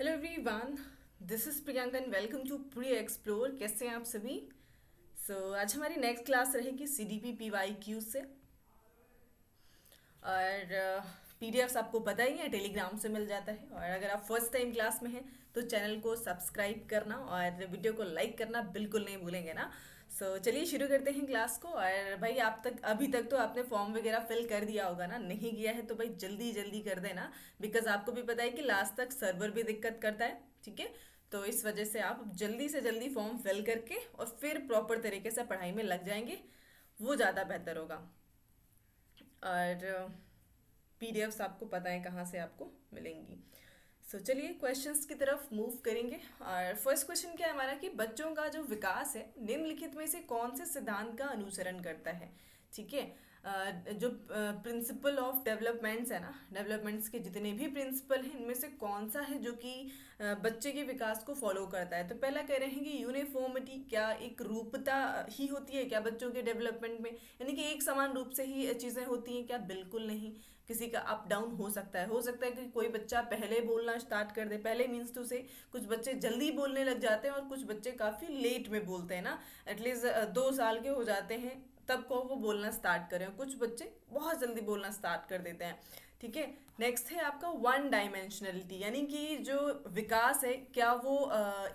Hello everyone, this is Priyanka and welcome to pre explore. कैसे हैं आप सभी? आज हमारी नेक्स्ट क्लास रहेगी सीडीपी पीवाईक्यू से। और पीडीएफ्स आपको पता ही है, टेलीग्राम से मिल जाता है। और अगर आप फर्स्ट टाइम क्लास में हैं तो चैनल को सब्सक्राइब करना और वीडियो को लाइक करना बिल्कुल नहीं भूलेंगे ना। चलिए शुरू करते हैं क्लास को। और भाई अभी तक तो आपने फॉर्म वगैरह फिल कर दिया होगा ना। नहीं किया है तो भाई जल्दी जल्दी कर देना, बिकॉज आपको भी पता है कि लास्ट तक सर्वर भी दिक्कत करता है। ठीक है, तो इस वजह से आप जल्दी से जल्दी फॉर्म फिल करके और फिर प्रॉपर तरीके से पढ़ाई में लग जाएंगे, वो ज़्यादा बेहतर होगा। और पीडीएफ्स आपको पता है कहाँ से आपको मिलेंगी। चलिए क्वेश्चंस की तरफ मूव करेंगे। और फर्स्ट क्वेश्चन क्या है हमारा कि बच्चों का जो विकास है निम्नलिखित में से कौन से सिद्धांत का अनुसरण करता है। ठीक है, जो प्रिंसिपल ऑफ डेवलपमेंट्स है ना, डेवलपमेंट्स के जितने भी प्रिंसिपल हैं इनमें से कौन सा है जो कि बच्चे के विकास को फॉलो करता है। तो पहला कह रहे हैं कि यूनिफॉर्मिटी, क्या एक रूपता ही होती है क्या बच्चों के डेवलपमेंट में, यानी कि एक समान रूप से ही चीज़ें होती हैं क्या? बिल्कुल नहीं। किसी का अप डाउन हो सकता है कि कोई बच्चा पहले बोलना स्टार्ट कर दे। पहले मीन्स टू से कुछ बच्चे जल्दी बोलने लग जाते हैं और कुछ बच्चे काफ़ी लेट में बोलते हैं ना। एटलीस्ट 2 साल के हो जाते हैं तब को वो बोलना स्टार्ट करें। कुछ बच्चे बहुत जल्दी बोलना स्टार्ट कर देते हैं। ठीक है, नेक्स्ट है आपका वन डायमेंशनलिटी, यानी कि जो विकास है क्या वो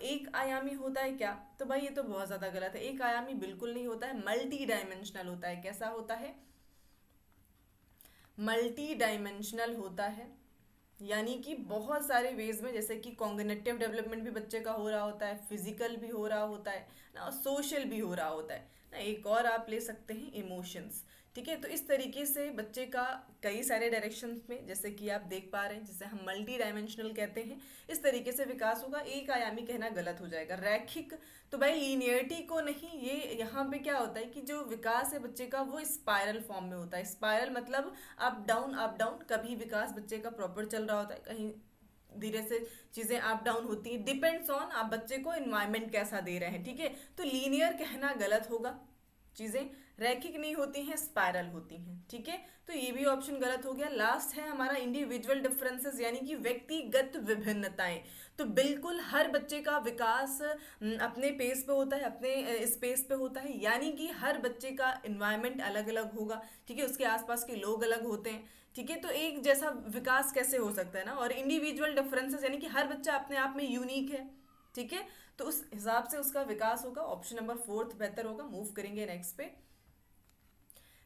एक आयामी होता है क्या? तो भाई ये तो बहुत ज़्यादा गलत है। एक आयामी बिल्कुल नहीं होता है, मल्टी डायमेंशनल होता है। कैसा होता है? मल्टी डायमेंशनल होता है, यानी कि बहुत सारे वेज में, जैसे कि कॉग्निटिव डेवलपमेंट भी बच्चे का हो रहा होता है, फिजिकल भी हो रहा होता है ना, और सोशल भी हो रहा होता है ना। एक और आप ले सकते हैं इमोशंस। ठीक है, तो इस तरीके से बच्चे का कई सारे डायरेक्शंस में, जैसे कि आप देख पा रहे हैं, जिसे हम मल्टी डायमेंशनल कहते हैं, इस तरीके से विकास होगा। एक आयामी कहना गलत हो जाएगा। रैखिक तो भाई लीनियरिटी को नहीं, ये यहाँ पे क्या होता है कि जो विकास है बच्चे का वो स्पाइरल फॉर्म में होता है। स्पाइरल मतलब अप डाउन अप डाउन। कभी विकास बच्चे का प्रॉपर चल रहा होता है, कहीं धीरे से चीजें अप डाउन होती हैं। डिपेंड्स ऑन आप बच्चे को इन्वायरमेंट कैसा दे रहे हैं। ठीक है, तो लीनियर कहना गलत होगा। चीजें रैखिक नहीं होती हैं, स्पाइरल होती हैं। ठीक है, तो ये भी ऑप्शन गलत हो गया। लास्ट है हमारा इंडिविजुअल डिफरेंसेस, यानी कि व्यक्तिगत विभिन्नताएं। तो बिल्कुल हर बच्चे का विकास अपने पेस पे होता है, अपने स्पेस पे होता है, यानी कि हर बच्चे का इन्वायरमेंट अलग अलग होगा। ठीक है, उसके आसपास के लोग अलग होते हैं। ठीक है, तो एक जैसा विकास कैसे हो सकता है ना। और इंडिविजुअल डिफरेंसेस यानी कि हर बच्चा अपने आप में यूनिक है। ठीक है, तो उस हिसाब से उसका विकास होगा। ऑप्शन नंबर फोर्थ बेहतर होगा। मूव करेंगे नेक्स्ट पे।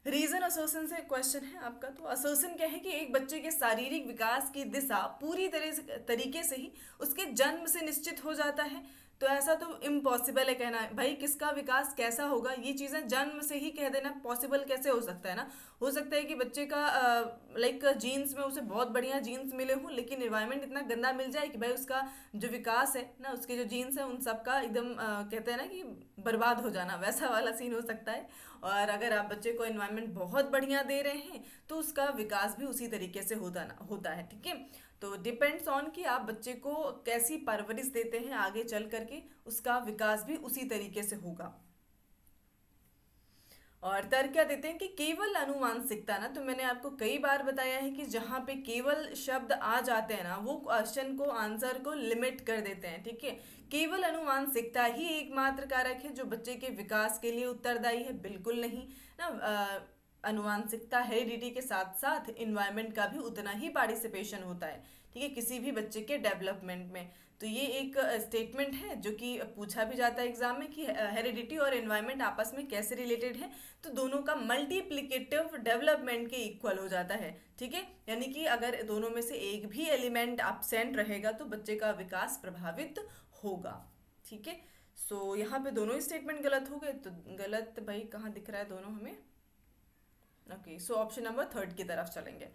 रीजन असर्शन से क्वेश्चन है आपका। तो असर्शन क्या है कि एक बच्चे के शारीरिक विकास की दिशा पूरी तरीके से ही उसके जन्म से निश्चित हो जाता है। तो ऐसा तो इम्पॉसिबल है कहना है भाई किसका विकास कैसा होगा, ये चीज़ें जन्म से ही कह देना पॉसिबल कैसे हो सकता है ना। हो सकता है कि बच्चे का लाइक जीन्स में उसे बहुत बढ़िया जीन्स मिले हों, लेकिन एनवायरनमेंट इतना गंदा मिल जाए कि भाई उसका जो विकास है ना, उसके जो जीन्स है उन सबका एकदम कहते हैं ना कि बर्बाद हो जाना, वैसा वाला सीन हो सकता है। और अगर आप बच्चे को एनवायरनमेंट बहुत बढ़िया दे रहे हैं तो उसका विकास भी उसी तरीके से होता है। ठीक है, तो डिपेंड्स ऑन कि आप बच्चे को कैसी परवरिश देते हैं, आगे चल करके उसका विकास भी उसी तरीके से होगा। और तर्क क्या देते हैं कि केवल अनुवांशिकता ना, तो मैंने आपको कई बार बताया है कि जहाँ पे केवल शब्द आ जाते हैं ना, वो क्वेश्चन को आंसर को लिमिट कर देते हैं। ठीक है, केवल अनुवांशिकता ही एकमात्र कारक है जो बच्चे के विकास के लिए उत्तरदायी है, बिल्कुल नहीं ना। अनुवांशिकता हेरिडिटी के साथ साथ इन्वायरमेंट का भी उतना ही पार्टिसिपेशन होता है। ठीक है, किसी भी बच्चे के डेवलपमेंट में। तो ये एक स्टेटमेंट है जो कि पूछा भी जाता है एग्जाम में कि हेरिडिटी और एनवायरनमेंट आपस में कैसे रिलेटेड है। तो दोनों का मल्टीप्लिकेटिव डेवलपमेंट के इक्वल हो जाता है। ठीक है, यानी कि अगर दोनों में से एक भी एलिमेंट एब्सेंट रहेगा तो बच्चे का विकास प्रभावित होगा। ठीक है, यहाँ पे दोनों ही स्टेटमेंट गलत हो गए। तो गलत भाई कहाँ दिख रहा है दोनों हमें? ओके, ऑप्शन नंबर थर्ड की तरफ चलेंगे।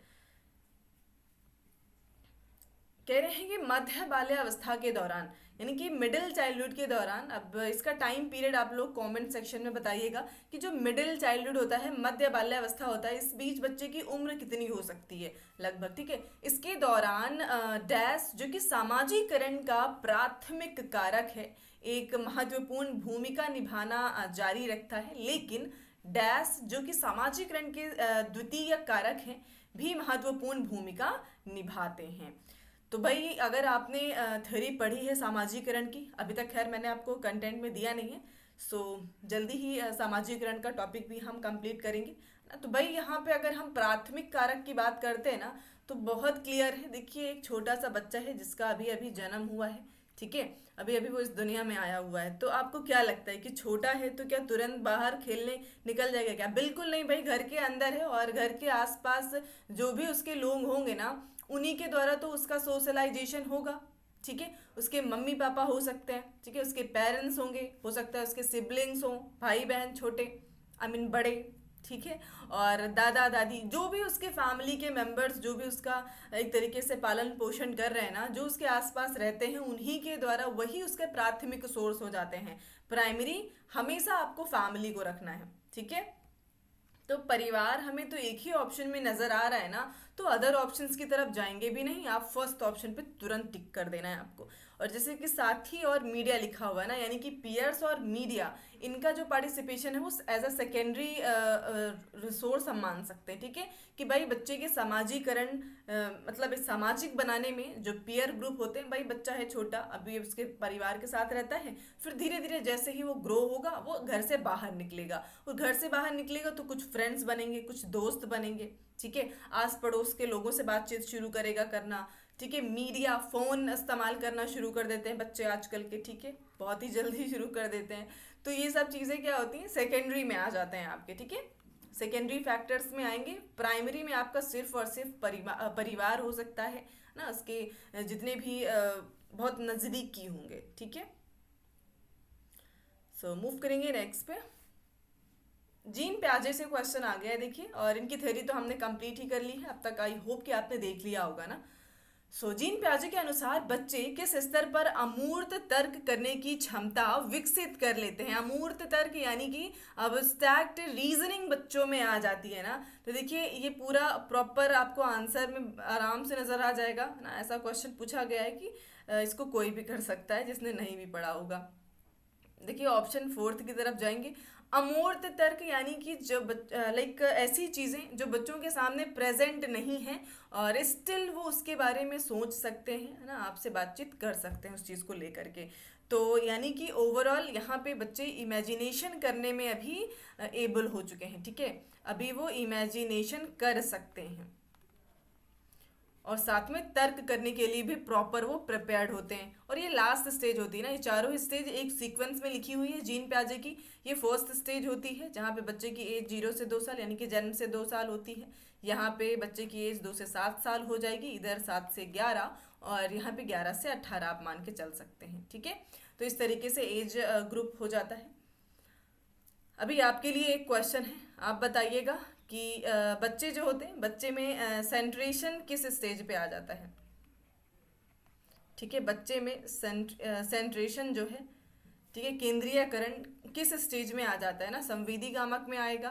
कह रहे हैं कि मध्य बाल्यावस्था के दौरान, यानी कि मिडिल चाइल्डहुड के दौरान, अब इसका टाइम पीरियड आप लोग कमेंट सेक्शन में बताइएगा कि जो मिडिल चाइल्डहुड होता है, मध्य बाल्यावस्था होता है, इस बीच बच्चे की उम्र कितनी हो सकती है लगभग। ठीक है, इसके दौरान डैश जो कि सामाजिकरण का प्राथमिक कारक है, एक महत्वपूर्ण भूमिका निभाना जारी रखता है, लेकिन डैश जो कि सामाजिकरण के द्वितीय कारक हैं भी महत्वपूर्ण भूमिका निभाते हैं। तो भाई अगर आपने थ्योरी पढ़ी है सामाजिकरण की, अभी तक खैर मैंने आपको कंटेंट में दिया नहीं है, सो जल्दी ही सामाजिकरण का टॉपिक भी हम कंप्लीट करेंगे ना। तो भाई यहाँ पे अगर हम प्राथमिक कारक की बात करते हैं ना, तो बहुत क्लियर है। देखिए एक छोटा सा बच्चा है जिसका अभी अभी जन्म हुआ है, ठीक है, अभी अभी वो इस दुनिया में आया हुआ है। तो आपको क्या लगता है कि छोटा है तो क्या तुरंत बाहर खेलने निकल जाएगा क्या? बिल्कुल नहीं भाई, घर के अंदर है और घर के आसपास जो भी उसके लोग होंगे ना, उन्हीं के द्वारा तो उसका सोशलाइजेशन होगा, ठीक है। उसके मम्मी पापा हो सकते हैं, ठीक है, उसके पेरेंट्स होंगे, हो सकता है उसके सिबलिंग्स हों, भाई बहन छोटे, आई मीन बड़े, ठीक है, और दादा दादी, जो भी उसके फैमिली के मेंबर्स, जो भी उसका एक तरीके से पालन पोषण कर रहे हैं ना, जो उसके आसपास रहते हैं, उन्हीं के द्वारा वही उसके प्राथमिक सोर्स हो जाते हैं। प्राइमरी हमेशा आपको फैमिली को रखना है, ठीक है। तो परिवार हमें तो एक ही ऑप्शन में नजर आ रहा है ना, तो अदर ऑप्शंस की तरफ जाएंगे भी नहीं, आप फर्स्ट ऑप्शन पे तुरंत टिक कर देना है आपको। और जैसे कि साथी और मीडिया लिखा हुआ है ना, यानी कि पीयर्स और मीडिया, इनका जो पार्टिसिपेशन है वो एज अ सेकेंडरी रिसोर्स हम मान सकते हैं, ठीक है। कि भाई बच्चे के समाजीकरण, मतलब इस सामाजिक बनाने में जो पीयर ग्रुप होते हैं, भाई बच्चा है छोटा, अभी उसके परिवार के साथ रहता है, फिर धीरे धीरे जैसे ही वो ग्रो होगा वो घर से बाहर निकलेगा, और घर से बाहर निकलेगा तो कुछ फ्रेंड्स बनेंगे, कुछ दोस्त बनेंगे, ठीक है, आस पड़ोस के लोगों से बातचीत शुरू करेगा करना, ठीक है। मीडिया, फोन इस्तेमाल करना शुरू कर देते हैं बच्चे आजकल के, ठीक है, बहुत ही जल्दी शुरू कर देते हैं। तो ये सब चीज़ें क्या होती हैं, सेकेंडरी में आ जाते हैं आपके, ठीक है, सेकेंडरी फैक्टर्स में आएंगे। प्राइमरी में आपका सिर्फ और सिर्फ परिवार हो सकता है ना, उसके जितने भी बहुत नज़दीकी होंगे, ठीक है। सो मूव करेंगे नेक्स्ट पे। जीन प्याजे से क्वेश्चन आ गया है, देखिए, और इनकी थ्योरी तो हमने कंप्लीट ही कर ली है अब तक, आई होप कि आपने देख लिया होगा ना। जीन प्याजे के अनुसार बच्चे किस स्तर पर अमूर्त तर्क करने की क्षमता विकसित कर लेते हैं? अमूर्त तर्क यानी कि अब्स्ट्रैक्ट रीजनिंग बच्चों में आ जाती है ना। तो देखिए ये पूरा प्रॉपर आपको आंसर में आराम से नजर आ जाएगा ना। ऐसा क्वेश्चन पूछा गया है कि इसको कोई भी कर सकता है जिसने नहीं भी पढ़ा होगा। देखिए ऑप्शन फोर्थ की तरफ जाएंगे। अमूर्त तर्क यानी कि जो लाइक ऐसी चीज़ें जो बच्चों के सामने प्रेजेंट नहीं है और स्टिल वो उसके बारे में सोच सकते हैं, है ना, आपसे बातचीत कर सकते हैं उस चीज़ को लेकर के। तो यानी कि ओवरऑल यहाँ पे बच्चे इमेजिनेशन करने में अभी एबल हो चुके हैं, ठीक है, अभी वो इमेजिनेशन कर सकते हैं, और साथ में तर्क करने के लिए भी प्रॉपर वो प्रिपेयर्ड होते हैं। और ये लास्ट स्टेज होती है ना, ये चारों स्टेज एक सीक्वेंस में लिखी हुई है जीन प्याजे की। ये फर्स्ट स्टेज होती है जहाँ पे बच्चे की एज 0 से 2 साल यानी कि जन्म से 2 साल होती है। यहाँ पे बच्चे की एज 2 से 7 साल हो जाएगी, इधर 7 से 11, और यहाँ पे 11 से 18 आप मान के चल सकते हैं, ठीक है। तो इस तरीके से एज ग्रुप हो जाता है। अभी आपके लिए एक क्वेश्चन है, आप बताइएगा कि बच्चे जो होते हैं, बच्चे में सेंट्रेशन किस स्टेज पे आ जाता है? ठीक है, बच्चे में सेंट्रेशन जो है, ठीक है, केंद्रीयकरण किस स्टेज में आ जाता है ना? संवेदी गामक में आएगा,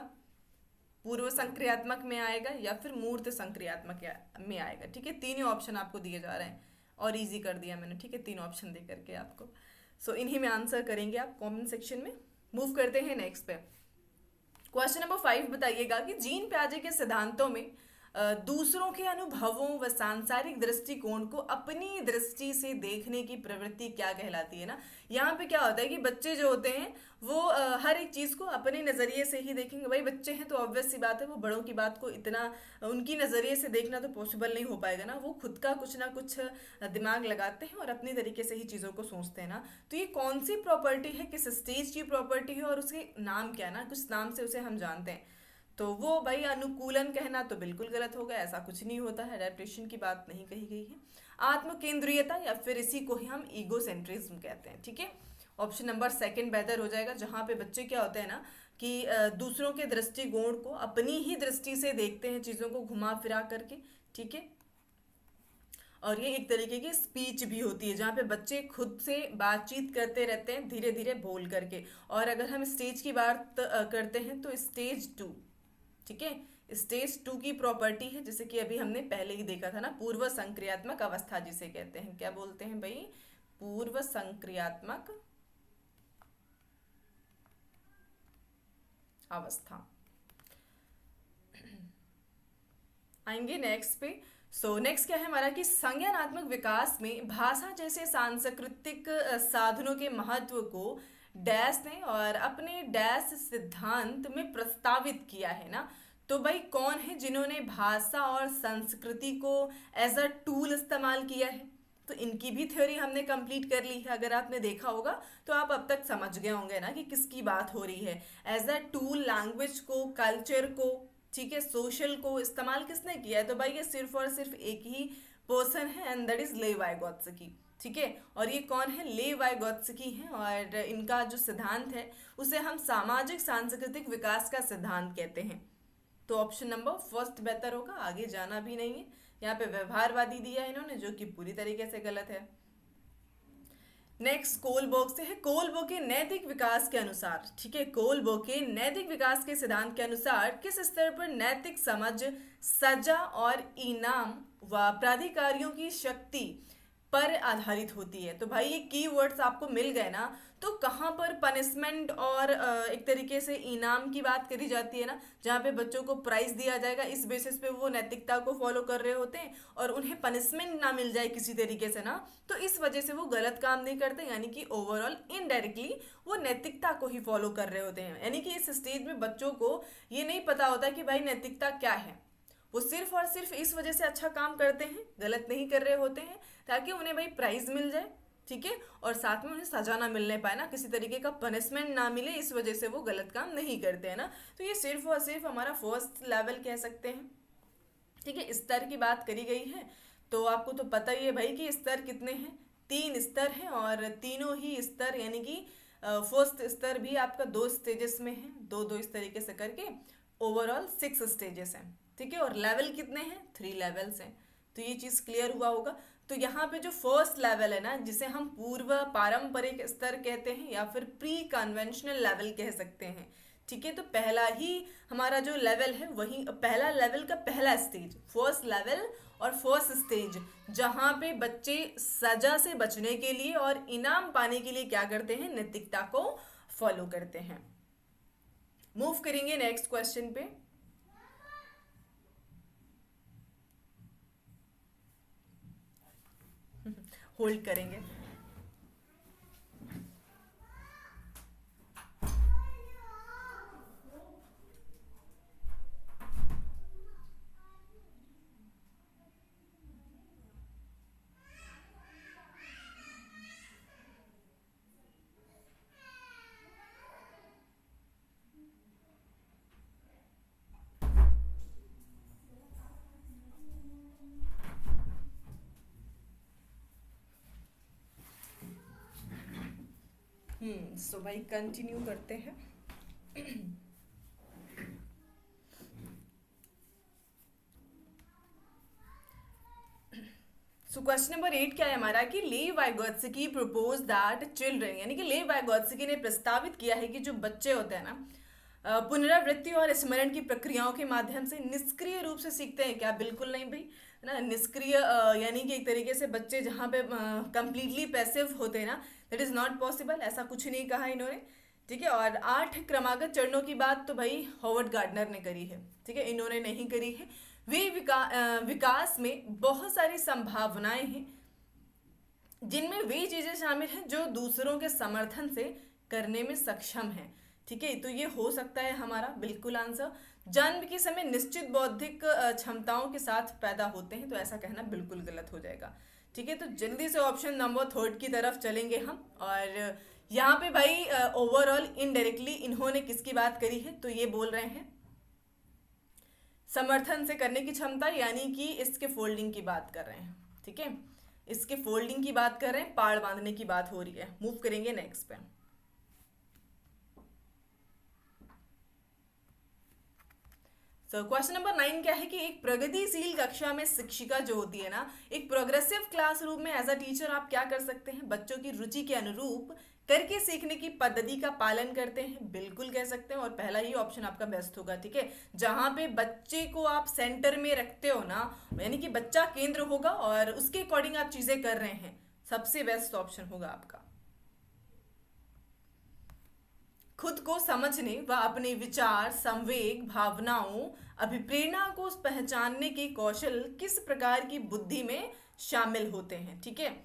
पूर्व संक्रियात्मक में आएगा, या फिर मूर्त संक्रियात्मक में आएगा, ठीक है। तीन ही ऑप्शन आपको दिए जा रहे हैं और इजी कर दिया मैंने, ठीक है, तीन ऑप्शन दे करके आपको। इन्हीं में आंसर करेंगे आप कमेंट सेक्शन में। मूव करते हैं नेक्स्ट पे। क्वेश्चन नंबर 5 बताइएगा कि जीन प्याजे के सिद्धांतों में दूसरों के अनुभवों व सांसारिक दृष्टिकोण को अपनी दृष्टि से देखने की प्रवृत्ति क्या कहलाती है ना। यहाँ पे क्या होता है कि बच्चे जो होते हैं वो हर एक चीज़ को अपने नज़रिए से ही देखेंगे। भाई बच्चे हैं तो ऑब्वियस सी बात है, वो बड़ों की बात को इतना उनकी नज़रिए से देखना तो पॉसिबल नहीं हो पाएगा ना। वो खुद का कुछ ना कुछ दिमाग लगाते हैं और अपनी तरीके से ही चीज़ों को सोचते हैं ना। तो ये कौन सी प्रॉपर्टी है, किस स्टेज की प्रॉपर्टी है, और उसके नाम क्या है ना, कुछ नाम से उसे हम जानते हैं। तो वो भाई अनुकूलन कहना तो बिल्कुल गलत होगा, ऐसा कुछ नहीं होता है, अडेप्टेशन की बात नहीं कही गई है। आत्म केंद्रीयता या फिर इसी को ही हम ईगोसेंट्रिज्म कहते हैं, ठीक है। ऑप्शन नंबर सेकंड बेहतर हो जाएगा, जहाँ पे बच्चे क्या होते हैं ना कि दूसरों के दृष्टिकोण को अपनी ही दृष्टि से देखते हैं, चीज़ों को घुमा फिरा करके, ठीक है। और ये एक तरीके की स्पीच भी होती है जहाँ पे बच्चे खुद से बातचीत करते रहते हैं धीरे धीरे बोल करके। और अगर हम स्टेज की बात करते हैं तो स्टेज 2, ठीक है, स्टेज 2 की प्रॉपर्टी है, जैसे कि अभी हमने पहले ही देखा था ना, पूर्व संक्रियात्मक अवस्था जिसे कहते हैं। क्या बोलते हैं भाई? पूर्व संक्रियात्मक अवस्था। आएंगे नेक्स्ट पे। सो नेक्स्ट क्या है हमारा कि संज्ञानात्मक विकास में भाषा जैसे सांस्कृतिक साधनों के महत्व को डैश ने और अपने डैश सिद्धांत में प्रस्तावित किया है ना। तो भाई कौन है जिन्होंने भाषा और संस्कृति को एज अ टूल इस्तेमाल किया है? तो इनकी भी थ्योरी हमने कंप्लीट कर ली है। अगर आपने देखा होगा तो आप अब तक समझ गए होंगे ना कि किसकी बात हो रही है। एज अ टूल लैंग्वेज को, कल्चर को, ठीक है, सोशल को इस्तेमाल किसने किया है? तो भाई ये सिर्फ और सिर्फ एक ही पर्सन है एंड दैट इज ले वाइगोत्स्की। ठीक है, और ये कौन है? ले वाइगोत्स्की है। और इनका जो सिद्धांत है उसे हम सामाजिक सांस्कृतिक विकास का सिद्धांत कहते हैं। तो ऑप्शन नंबर फर्स्ट बेहतर होगा, आगे जाना भी नहीं है। यहाँ पे व्यवहारवादी दिया है इन्होंने, जो कि पूरी तरीके से गलत है। नेक्स्ट कोलबर्ग से है, कोलबर्ग के नैतिक विकास के अनुसार, ठीक है, कोलबर्ग के नैतिक विकास के सिद्धांत के अनुसार किस स्तर पर नैतिक समझ सजा और इनाम व प्राधिकारियों की शक्ति पर आधारित होती है? तो भाई ये कीवर्ड्स आपको मिल गए ना। तो कहाँ पर पनिशमेंट और एक तरीके से इनाम की बात करी जाती है ना, जहाँ पे बच्चों को प्राइज दिया जाएगा, इस बेसिस पे वो नैतिकता को फॉलो कर रहे होते हैं और उन्हें पनिशमेंट ना मिल जाए किसी तरीके से ना, तो इस वजह से वो गलत काम नहीं करते। यानी कि ओवरऑल इनडायरेक्टली वो नैतिकता को ही फॉलो कर रहे होते हैं। यानी कि इस स्टेज में बच्चों को ये नहीं पता होता कि भाई नैतिकता क्या है। वो सिर्फ और सिर्फ इस वजह से अच्छा काम करते हैं, गलत नहीं कर रहे होते हैं, ताकि उन्हें भाई प्राइज मिल जाए, ठीक है, और साथ में उन्हें सजा ना मिलने पाए ना, किसी तरीके का पनिशमेंट ना मिले, इस वजह से वो गलत काम नहीं करते हैं ना। तो ये सिर्फ और सिर्फ हमारा फर्स्ट लेवल कह सकते हैं। ठीक है, स्तर की बात करी गई है। तो आपको तो पता ही है भाई कि स्तर कितने हैं, 3 स्तर हैं, और तीनों ही स्तर यानी कि फर्स्ट स्तर भी आपका 2 स्टेजेस में है, दो दो इस तरीके से करके ओवरऑल 6 स्टेजेस हैं। ठीक है, और लेवल कितने हैं? 3 लेवल्स हैं। तो ये चीज़ क्लियर हुआ होगा। तो यहाँ पे जो फर्स्ट लेवल है ना, जिसे हम पूर्व पारंपरिक स्तर कहते हैं या फिर प्री कन्वेंशनल लेवल कह सकते हैं। ठीक है, तो पहला ही हमारा जो लेवल है वही पहला लेवल का पहला स्टेज, फर्स्ट लेवल और फर्स्ट स्टेज, जहाँ पे बच्चे सजा से बचने के लिए और इनाम पाने के लिए क्या करते हैं? नैतिकता को फॉलो करते हैं। मूव करेंगे नेक्स्ट क्वेश्चन पे। होल्ड करेंगे। सो भाई कंटिन्यू करते हैं। सो क्वेश्चन नंबर 8 क्या है हमारा कि ले वाइगोत्स्की प्रपोज दैट चिल्ड्रन, यानी कि ले वाइगोत्स्की ने प्रस्तावित किया है कि जो बच्चे होते हैं ना, पुनरावृत्ति और स्मरण की प्रक्रियाओं के माध्यम से निष्क्रिय रूप से सीखते हैं क्या? बिल्कुल नहीं भाई, ना। निष्क्रिय यानी कि एक तरीके से बच्चे जहाँ पे कंप्लीटली पैसिव होते हैं ना, दैट इज नॉट पॉसिबल, ऐसा कुछ नहीं कहा इन्होंने। ठीक है, और 8 क्रमागत चरणों की बात तो भाई हॉवर्ड गार्डनर ने करी है। ठीक है, इन्होंने नहीं करी है। वे विकास में बहुत सारी संभावनाएं हैं, जिनमें वे चीजें शामिल हैं जो दूसरों के समर्थन से करने में सक्षम हैं। ठीक है, तो ये हो सकता है हमारा बिल्कुल आंसर। जन्म के समय निश्चित बौद्धिक क्षमताओं के साथ पैदा होते हैं, तो ऐसा कहना बिल्कुल गलत हो जाएगा। ठीक है, तो जल्दी से ऑप्शन नंबर 3 की तरफ चलेंगे हम। और यहाँ पे भाई ओवरऑल इनडायरेक्टली इन्होंने किसकी बात करी है? तो ये बोल रहे हैं समर्थन से करने की क्षमता, यानी कि इसके फोल्डिंग की बात कर रहे हैं। ठीक है, इसके फोल्डिंग की बात कर रहे हैं, पाड़ बांधने की बात हो रही है। मूव करेंगे नेक्स्ट पे। सो क्वेश्चन नंबर 9 क्या है कि एक प्रगतिशील कक्षा में शिक्षिका जो होती है ना, एक प्रोग्रेसिव क्लासरूम में एज अ टीचर आप क्या कर सकते हैं? बच्चों की रुचि के अनुरूप करके सीखने की पद्धति का पालन करते हैं, बिल्कुल कह सकते हैं। और पहला ही ऑप्शन आपका बेस्ट होगा। ठीक है, जहां पे बच्चे को आप सेंटर में रखते हो ना, यानी कि बच्चा केंद्र होगा और उसके अकॉर्डिंग आप चीजें कर रहे हैं, सबसे बेस्ट ऑप्शन होगा आपका। खुद को समझने व अपने विचार, संवेग, भावनाओं, अभिप्रेरणा को पहचानने के कौशल किस प्रकार की बुद्धि में शामिल होते हैं। ठीक है,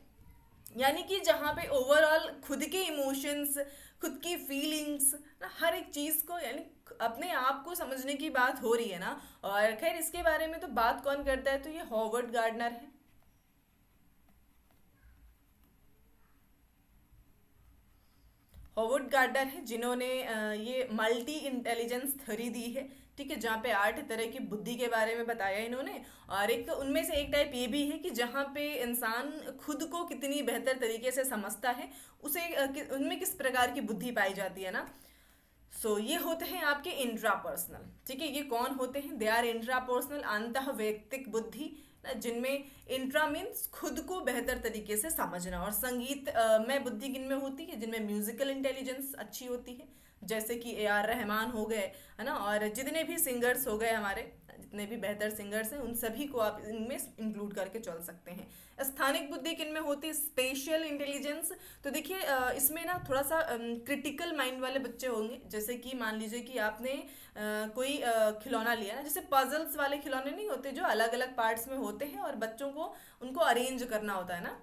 यानी कि जहाँ पे ओवरऑल खुद के इमोशंस, खुद की फीलिंग्स ना, हर एक चीज़ को यानी अपने आप को समझने की बात हो रही है ना। और खैर इसके बारे में तो बात कौन करता है, तो ये हॉवर्ड गार्डनर है। हॉवर्ड गार्डनर है जिन्होंने ये मल्टी इंटेलिजेंस थ्योरी दी है। ठीक है, जहाँ पे 8 तरह की बुद्धि के बारे में बताया इन्होंने। और एक उनमें से एक टाइप ये भी है कि जहाँ पे इंसान खुद को कितनी बेहतर तरीके से समझता है, उसे उनमें किस प्रकार की बुद्धि पाई जाती है ना। ये होते हैं आपके इंट्रापर्सनल। ठीक है, ये कौन होते हैं, दे आर इंट्रापर्सनल, अंतः वैयक्तिक बुद्धि, जिनमें इंट्रा मीन्स खुद को बेहतर तरीके से समझना। और संगीत में बुद्धि किन में होती है, जिनमें म्यूजिकल इंटेलिजेंस अच्छी होती है, जैसे कि A R रहमान हो गए, है ना, और जितने भी सिंगर्स हो गए हमारे, जितने भी बेहतर सिंगर्स हैं उन सभी को आप इनमें इंक्लूड करके चल सकते हैं। स्थानिक बुद्धि किन में होती है, स्पेशल इंटेलिजेंस। तो देखिए इसमें ना थोड़ा सा क्रिटिकल माइंड वाले बच्चे होंगे। जैसे कि मान लीजिए कि आपने कोई खिलौना लिया ना, जैसे पजल्स वाले खिलौने नहीं होते जो अलग अलग पार्ट्स में होते हैं और बच्चों को उनको अरेंज करना होता है ना,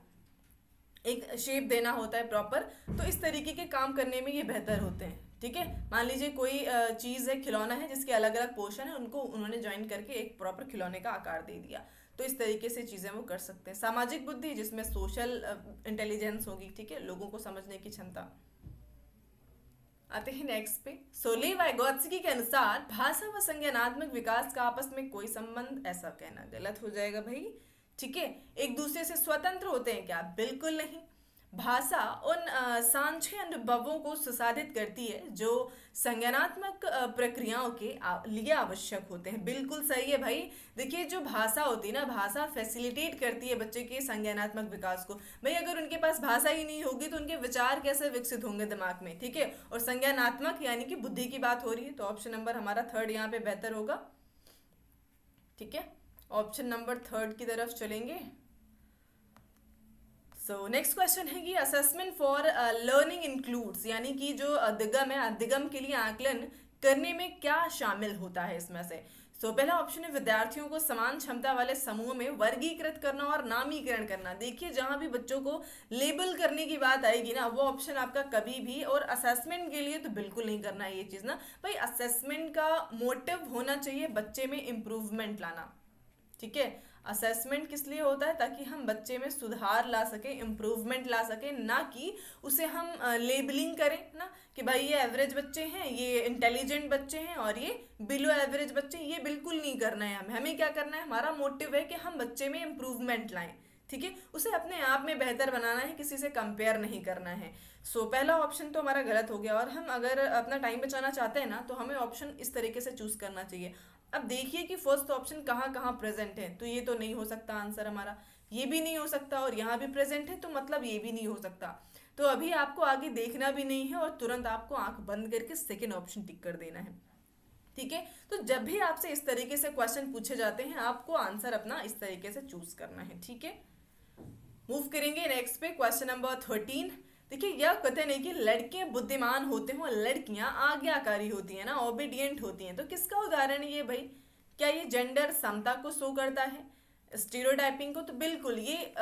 एक शेप देना होता है प्रॉपर। तो इस तरीके के काम करने में ये बेहतर होते हैं। ठीक है, मान लीजिए कोई चीज़ है, खिलौना है जिसके अलग अलग पोर्शन है, उनको उन्होंने ज्वाइन करके एक प्रॉपर खिलौने का आकार दे दिया। तो इस तरीके से चीज़ें वो कर सकते हैं। सामाजिक बुद्धि जिसमें सोशल इंटेलिजेंस होगी। ठीक है, लोगों को समझने की क्षमता। आते हैं नेक्स्ट पे। सोले वाइगोत्स्की के अनुसार भाषा व संज्ञानात्मक विकास का आपस में कोई संबंध, ऐसा कहना गलत हो जाएगा भाई। ठीक है, एक दूसरे से स्वतंत्र होते हैं क्या, बिल्कुल नहीं। भाषा उन सांख्य अनुभवों को सुसाधित करती है जो संज्ञानात्मक प्रक्रियाओं के लिए आवश्यक होते हैं। बिल्कुल सही है भाई। देखिए जो भाषा होती है ना, भाषा फैसिलिटेट करती है बच्चे के संज्ञानात्मक विकास को। भाई अगर उनके पास भाषा ही नहीं होगी तो उनके विचार कैसे विकसित होंगे दिमाग में। ठीक है, और संज्ञानात्मक यानी कि बुद्धि की बात हो रही है, तो ऑप्शन नंबर हमारा 3 यहाँ पे बेहतर होगा। ठीक है, ऑप्शन नंबर 3 की तरफ चलेंगे। नेक्स्ट क्वेश्चन है कि असेसमेंट फॉर लर्निंग इंक्लूड्स, यानी कि जो अधिगम है, अधिगम के लिए आकलन करने में क्या शामिल होता है इसमें से। पहला ऑप्शन है विद्यार्थियों को समान क्षमता वाले समूह में वर्गीकृत करना और नामीकरण करना। देखिए जहां भी बच्चों को लेबल करने की बात आएगी ना, वो ऑप्शन आपका कभी भी, और असेसमेंट के लिए तो बिल्कुल नहीं करना है ये चीज़ ना भाई। असेसमेंट का मोटिव होना चाहिए बच्चे में इम्प्रूवमेंट लाना। ठीक है, असेसमेंट किस लिए होता है, ताकि हम बच्चे में सुधार ला सके, इम्प्रूवमेंट ला सके, ना कि उसे हम लेबलिंग करें ना कि भाई ये एवरेज बच्चे हैं, ये इंटेलिजेंट बच्चे हैं और ये बिलो एवरेज बच्चे हैं। ये बिल्कुल नहीं करना है हमें। हमें क्या करना है, हमारा मोटिव है कि हम बच्चे में इम्प्रूवमेंट लाएं। ठीक है, उसे अपने आप में बेहतर बनाना है, किसी से कंपेयर नहीं करना है। पहला ऑप्शन तो हमारा गलत हो गया। और हम अगर अपना टाइम बचाना चाहते हैं ना, तो हमें ऑप्शन इस तरीके से चूज करना चाहिए। अब देखिए कि फर्स्ट ऑप्शन कहाँ कहाँ प्रेजेंट है, तो ये तो नहीं हो सकता आंसर हमारा, ये भी नहीं हो सकता, और यहाँ भी प्रेजेंट है तो मतलब ये भी नहीं हो सकता। तो अभी आपको आगे देखना भी नहीं है और तुरंत आपको आंख बंद करके सेकेंड ऑप्शन टिक कर देना है। ठीक है, तो जब भी आपसे इस तरीके से क्वेश्चन पूछे जाते हैं, आपको आंसर अपना इस तरीके से चूज करना है। ठीक है, मूव करेंगे नेक्स्ट पे, क्वेश्चन नंबर 13। देखिए यह कथन है कि लड़के बुद्धिमान होते हैं और लड़कियां आज्ञाकारी होती हैं ना, ओबीडियंट होती हैं। तो किसका उदाहरण है ये भाई, क्या ये जेंडर समता को शो करता है, स्टीरियोटाइपिंग को? तो बिल्कुल ये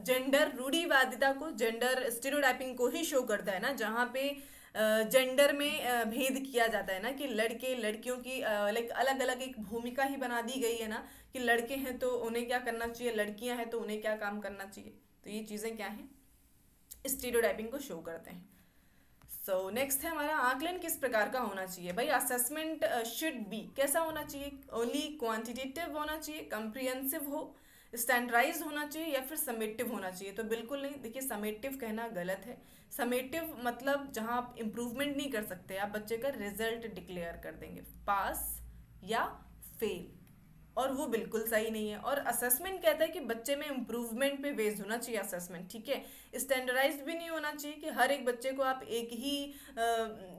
जेंडर रूढ़िवादिता को, जेंडर स्टीरियोटाइपिंग को ही शो करता है ना, जहाँ पे जेंडर में भेद किया जाता है ना, कि लड़के लड़कियों की लाइक अलग अलग एक भूमिका ही बना दी गई है ना, कि लड़के हैं तो उन्हें क्या करना चाहिए, लड़कियां हैं तो उन्हें क्या काम करना चाहिए। तो ये चीज़ें क्या हैं, स्टीरियोटाइपिंग को शो करते हैं। नेक्स्ट है हमारा, आकलन किस प्रकार का होना चाहिए भाई। असेसमेंट शुड बी, कैसा होना चाहिए, ओनली क्वांटिटेटिव होना चाहिए, कंप्रिहेंसिव हो, स्टैंडर्डाइज होना चाहिए, या फिर समेटिव होना चाहिए। तो बिल्कुल नहीं, देखिए समेटिव कहना गलत है। समेटिव मतलब जहां आप इम्प्रूवमेंट नहीं कर सकते, आप बच्चे का रिजल्ट डिक्लेयर कर देंगे, पास या फेल, और वो बिल्कुल सही नहीं है। और असेसमेंट कहता है कि बच्चे में इम्प्रूवमेंट पे बेस्ड होना चाहिए असेसमेंट। ठीक है, स्टैंडर्डाइज्ड भी नहीं होना चाहिए कि हर एक बच्चे को आप एक ही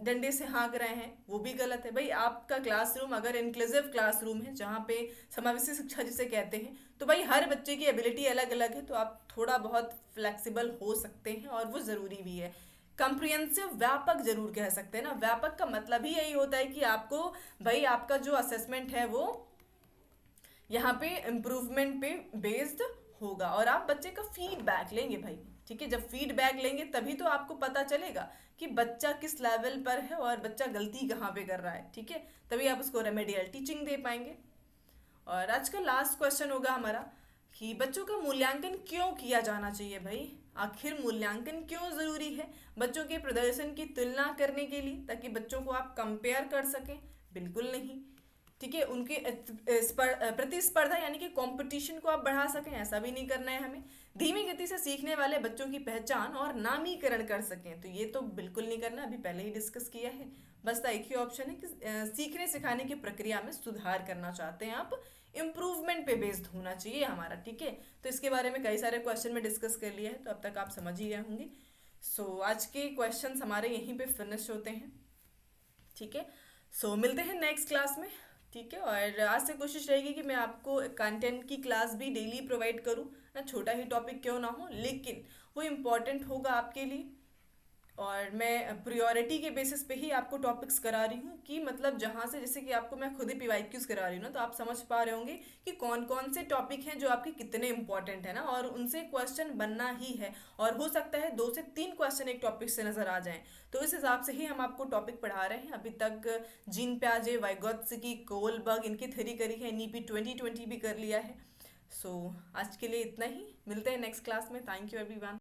डंडे से हाँक रहे हैं, वो भी गलत है भाई। आपका क्लासरूम अगर इंक्लूसिव क्लासरूम है, जहाँ पे समावेशी शिक्षा जिसे कहते हैं, तो भाई हर बच्चे की एबिलिटी अलग अलग है, तो आप थोड़ा बहुत फ्लेक्सिबल हो सकते हैं और वो ज़रूरी भी है। कंप्रिहेंसिव व्यापक जरूर कह सकते हैं ना। व्यापक का मतलब ही यही होता है कि आपको भाई आपका जो असेसमेंट है वो यहाँ पे इम्प्रूवमेंट पे बेस्ड होगा, और आप बच्चे का फीडबैक लेंगे भाई। ठीक है, जब फीडबैक लेंगे तभी तो आपको पता चलेगा कि बच्चा किस लेवल पर है और बच्चा गलती कहाँ पे कर रहा है। ठीक है, तभी आप उसको रेमेडियल टीचिंग दे पाएंगे। और आज का लास्ट क्वेश्चन होगा हमारा कि बच्चों का मूल्यांकन क्यों किया जाना चाहिए भाई। आखिर मूल्यांकन क्यों जरूरी है? बच्चों के प्रदर्शन की तुलना करने के लिए, ताकि बच्चों को आप कंपेयर कर सकें? बिल्कुल नहीं। ठीक है, उनके प्रतिस्पर्धा यानी कि कंपटीशन को आप बढ़ा सकें, ऐसा भी नहीं करना है हमें। धीमी गति से सीखने वाले बच्चों की पहचान और नामीकरण कर सकें, तो ये तो बिल्कुल नहीं करना, अभी पहले ही डिस्कस किया है। बस एक ही ऑप्शन है कि सीखने सिखाने की प्रक्रिया में सुधार करना चाहते हैं आप, इम्प्रूवमेंट पे बेस्ड होना चाहिए हमारा। ठीक है, तो इसके बारे में कई सारे क्वेश्चन में डिस्कस कर लिया है, तो अब तक आप समझ ही गए होंगे। सो आज के क्वेश्चंस हमारे यहीं पे फिनिश होते हैं। ठीक है, सो मिलते हैं नेक्स्ट क्लास में। ठीक है, और आज से कोशिश रहेगी कि मैं आपको कंटेंट की क्लास भी डेली प्रोवाइड करूँ ना, छोटा ही टॉपिक क्यों ना हो, लेकिन वो इम्पॉर्टेंट होगा आपके लिए। और मैं प्रायोरिटी के बेसिस पे ही आपको टॉपिक्स करा रही हूँ, कि मतलब जहाँ से, जैसे कि आपको मैं खुद ही पीवाईक्यूज करा रही हूँ ना, तो आप समझ पा रहे होंगे कि कौन कौन से टॉपिक हैं जो आपके कितने इंपॉर्टेंट है ना, और उनसे क्वेश्चन बनना ही है। और हो सकता है 2 से 3 क्वेश्चन एक टॉपिक से नजर आ जाएं, तो इस हिसाब से ही हम आपको टॉपिक पढ़ा रहे हैं। अभी तक जीन प्याजे, वाइगोत्स्की, कोलबर्ग, इनकी थ्योरी करी है, एनईपी 2020 भी कर लिया है। सो आज के लिए इतना ही, मिलते हैं नेक्स्ट क्लास में। Thank you everyone.